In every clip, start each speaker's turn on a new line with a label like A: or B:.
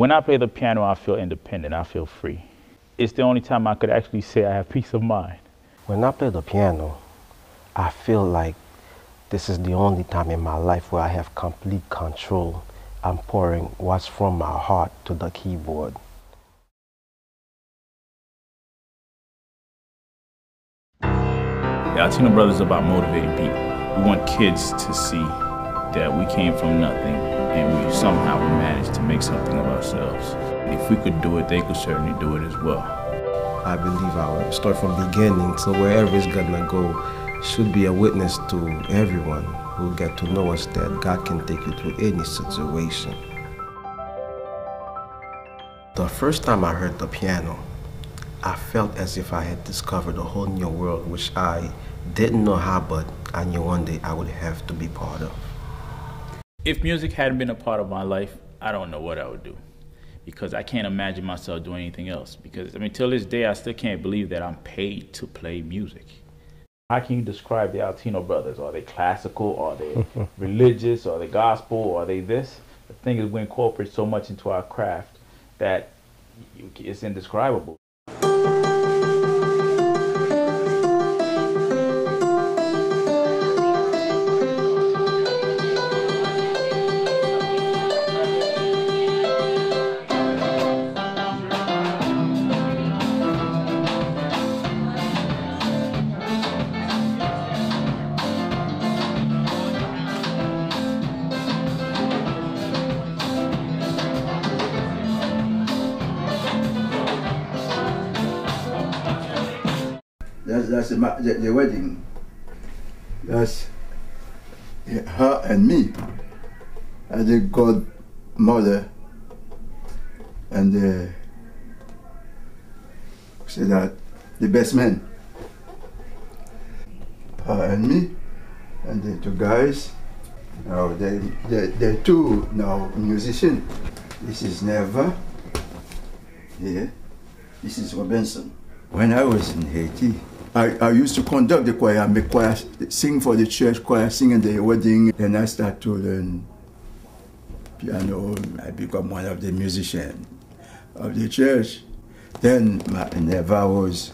A: When I play the piano, I feel independent, I feel free. It's the only time I could actually say I have peace of mind.
B: When I play the piano, I feel like this is the only time in my life where I have complete control. I'm pouring what's from my heart to the keyboard.
A: The Altino Brothers is about motivating people. We want kids to see that we came from nothing and we somehow managed to make something of ourselves. If we could do it, they could certainly do it as well.
B: I believe I will start from the beginning, so wherever it's gonna go should be a witness to everyone who will get to know us that God can take you through any situation. The first time I heard the piano, I felt as if I had discovered a whole new world, which I didn't know how, but I knew one day I would have to be part of.
A: If music hadn't been a part of my life, I don't know what I would do. Because I can't imagine myself doing anything else. Because, I mean, till this day, I still can't believe that I'm paid to play music. How can you describe the Altino Brothers? Are they classical? Are they religious? Are they gospel? Are they this? The thing is, we incorporate so much into our craft that it's indescribable.
C: That's the wedding. That's her and me as the godmother and say that the best man. Her and me and the two guys. Now they're two now musicians. This is Neva. Here. This is Robinson. When I was in Haiti, I used to conduct the choir, make choir, sing for the church choir, sing in the wedding. Then I started to learn piano. I become one of the musicians of the church. Then my Neva was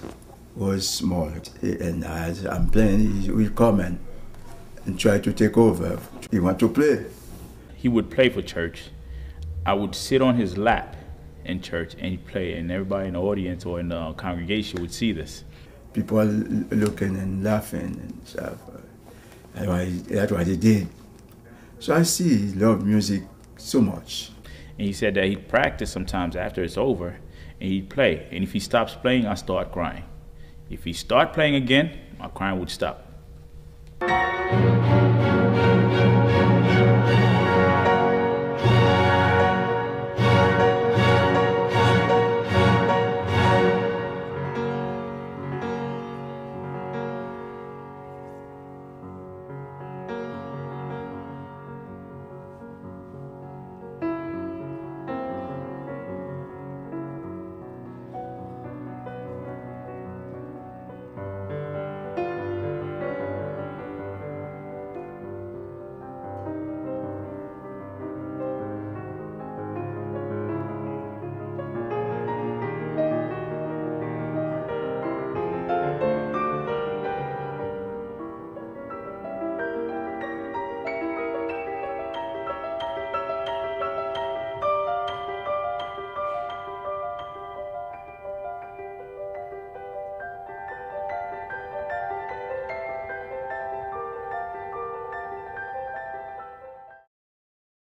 C: small, and as I'm playing, he will come and try to take over. He want to play.
A: He would play for church. I would sit on his lap in church and he'd play, and everybody in the audience or in the congregation would see this.
C: People looking and laughing and stuff. That's what he did. So I see he loved music so much.
A: And he said that he'd practice sometimes after it's over and he'd play. And if he stops playing, I start crying. If he start playing again, my crying would stop.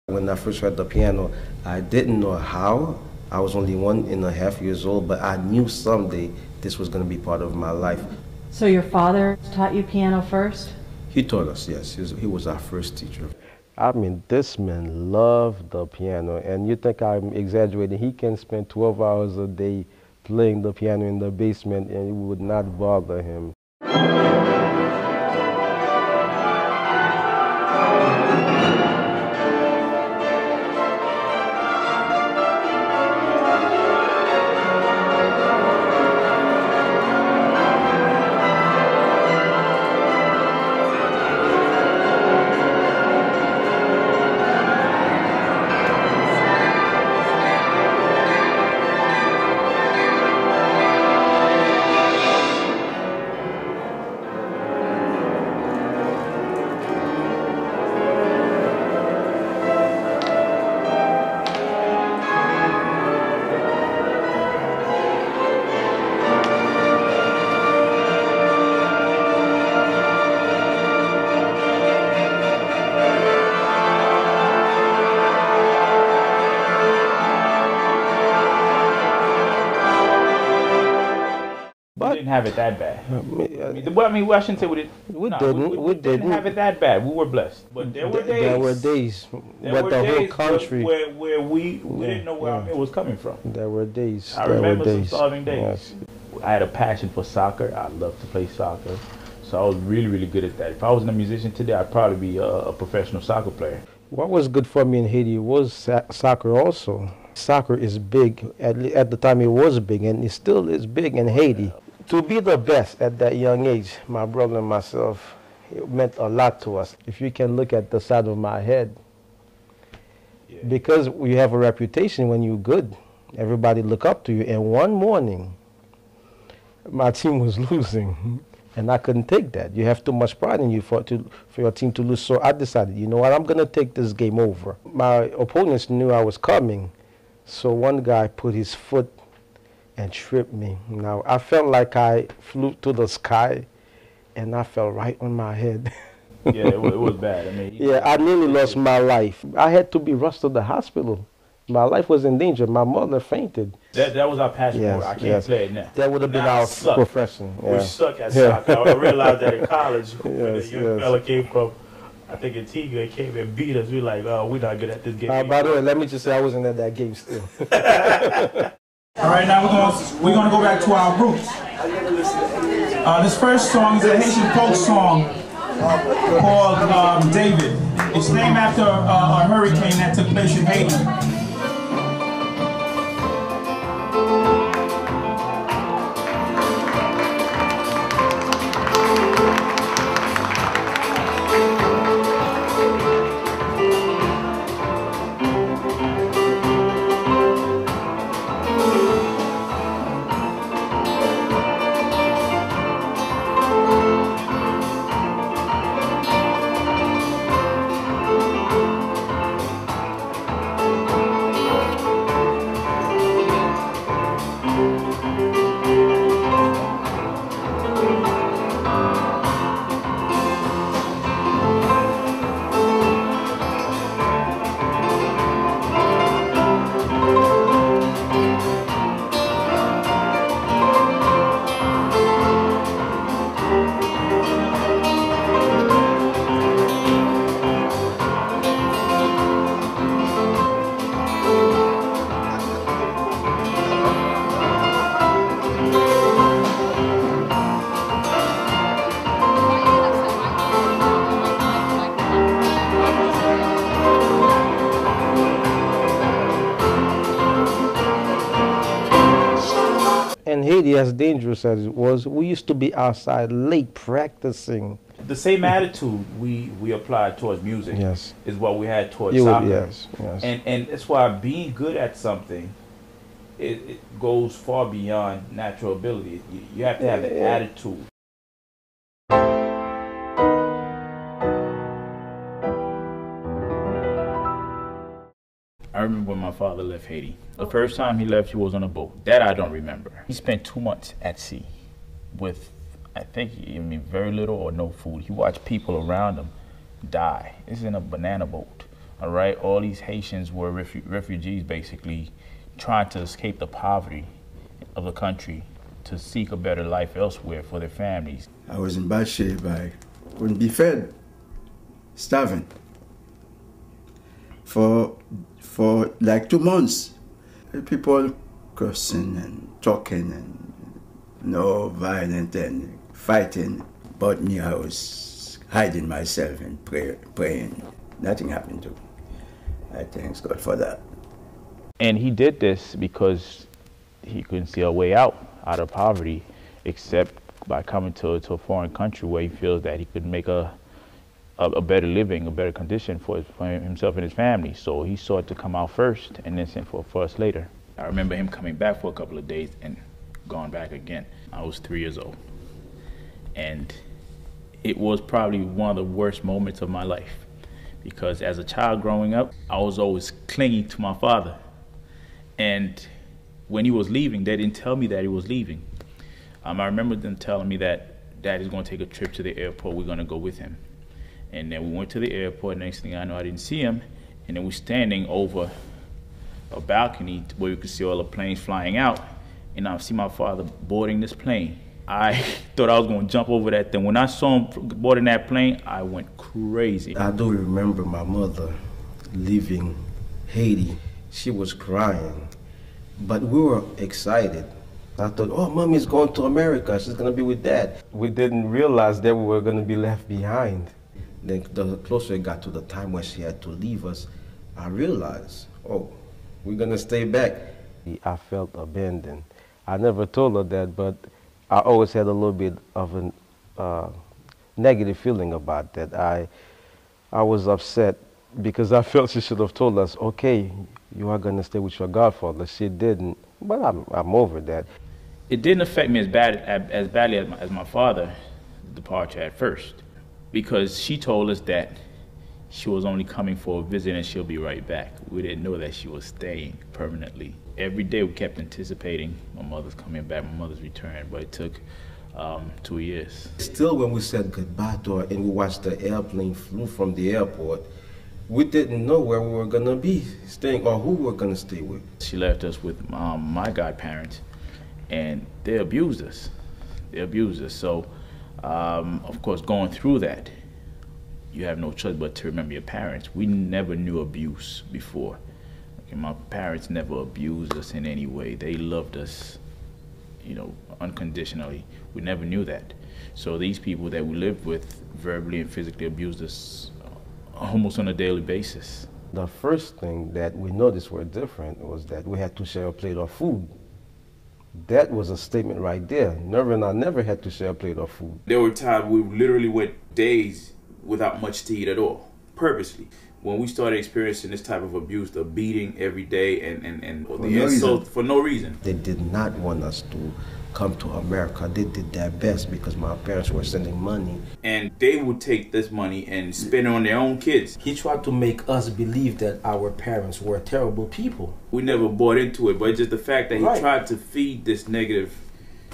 B: When I first heard the piano, I didn't know how. I was only 1.5 years old, but I knew someday this was going to be part of my life.
D: So your father taught you piano first?
B: He taught us, yes. He was our first teacher. I mean, this man loved the piano, and you think I'm exaggerating. He can spend 12 hours a day playing the piano in the basement, and it would not bother him.
A: have it that bad. I shouldn't say we did.
B: We
A: we didn't have it that bad. We were blessed, but there were days.
B: There were days,
A: There
B: but the whole country
A: where we didn't know where our meal was coming from.
B: There were days.
A: I remember some starving days. Yes. I had a passion for soccer. I loved to play soccer, so I was really, really good at that. If I wasn't a musician today, I'd probably be a professional soccer player.
B: What was good for me in Haiti was soccer also. Soccer is big. At the time it was big, and it still is big in Haiti. To be the best at that young age, my brother and myself, it meant a lot to us. If you can look at the side of my head, because we have a reputation when you're good, everybody look up to you. And one morning, my team was losing. And I couldn't take that. You have too much pride in you for your team to lose. So I decided, you know what, I'm going to take this game over. My opponents knew I was coming. So one guy put his foot and tripped me. Now, I felt like I flew to the sky, and I fell right on my head.
A: Yeah, it was bad. I mean,
B: yeah, I nearly lost my life. I had to be rushed to the hospital. My life was in danger. My mother fainted.
A: That was our passion.
B: Yes,
A: I can't play it now.
B: That would have been our profession.
A: Yeah. We suck at soccer. I realized that in college, when the young fella came from, I think Antigua, came and beat us. We were like, oh, we're not good at this game.
B: By the way, let me just say I wasn't at that game still.
E: All right, now we're gonna go back to our roots. This first song is a Haitian folk song called David. It's named after a hurricane that took place in Haiti.
B: In Haiti, as dangerous as it was, we used to be outside late practicing.
A: The same attitude we applied towards music is what we had towards soccer.
B: Yes.
A: And that's why being good at something, it goes far beyond natural ability. You have to have an attitude. I remember when my father left Haiti. The first time he left, he was on a boat. That I don't remember. He spent 2 months at sea with, I think, very little or no food. He watched people around him die. This is in a banana boat, all right? All these Haitians were refugees, basically, trying to escape the poverty of the country to seek a better life elsewhere for their families.
C: I was in bad shape. I couldn't be fed, starving. For like 2 months, people cursing and talking and violent and fighting. But me, I was hiding myself and praying. Nothing happened to me. I thank God for that.
A: And he did this because he couldn't see a way out of poverty except by coming to a foreign country where he feels that he could make a better living, a better condition for himself and his family. So he sought to come out first and then sent for us later. I remember him coming back for a couple of days and gone back again. I was 3 years old. And it was probably one of the worst moments of my life because as a child growing up, I was always clinging to my father. And when he was leaving, they didn't tell me that he was leaving. I remember them telling me that Daddy's going to take a trip to the airport. We're going to go with him. And then we went to the airport. Next thing I know, I didn't see him. And then we're standing over a balcony where we could see all the planes flying out. And I see my father boarding this plane. I thought I was going to jump over that thing. When I saw him boarding that plane, I went crazy.
B: I do remember my mother leaving Haiti. She was crying, but we were excited. I thought, oh, Mommy's going to America. She's going to be with Dad. We didn't realize that we were going to be left behind. Then the closer it got to the time when she had to leave us, I realized, oh, we're going to stay back. I felt abandoned. I never told her that, but I always had a little bit of a negative feeling about that. I was upset because I felt she should have told us, okay, you are going to stay with your godfather. She didn't, but I'm over that.
A: It didn't affect me as badly as my father's departure at first, because she told us that she was only coming for a visit and she'll be right back. We didn't know that she was staying permanently. Every day we kept anticipating my mother's coming back, my mother's return, but it took 2 years. Still, when we said goodbye to her and we watched the airplane flew from the airport, we didn't know where we were going to be staying or who we were going to stay with. She left us with my godparents, and they abused us. They abused us. So, of course, going through that, you have no choice but to remember your parents. We never knew abuse before. Okay, my parents never abused us in any way. They loved us, you know, unconditionally. We never knew that. So these people that we lived with verbally and physically abused us almost on a daily basis. The first thing that we noticed were different was that we had to share a plate of food. That was a statement right there. Never and I never had to share a plate of food.
F: There were times we literally went days without much to eat at all, purposely. When we started experiencing this type of abuse, the beating every day and the insult for no reason.
B: They did not want us to come to America. They did their best because my parents were sending money.
F: And they would take this money and spend it on their own kids.
B: He tried to make us believe that our parents were terrible people.
F: We never bought into it, but just the fact that he tried to feed this negative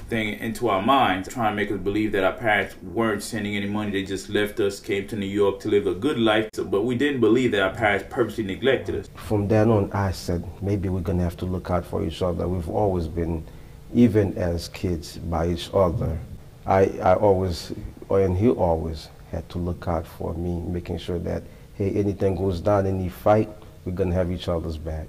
F: thing into our minds, trying to make us believe that our parents weren't sending any money. They just left us, came to New York to live a good life. But we didn't believe that our parents purposely neglected us.
B: From then on, I said, maybe we're going to have to look out for each other. We've always been, even as kids, by each other. I always, and he always had to look out for me, making sure that, hey, anything goes down, any fight, we're going to have each other's back.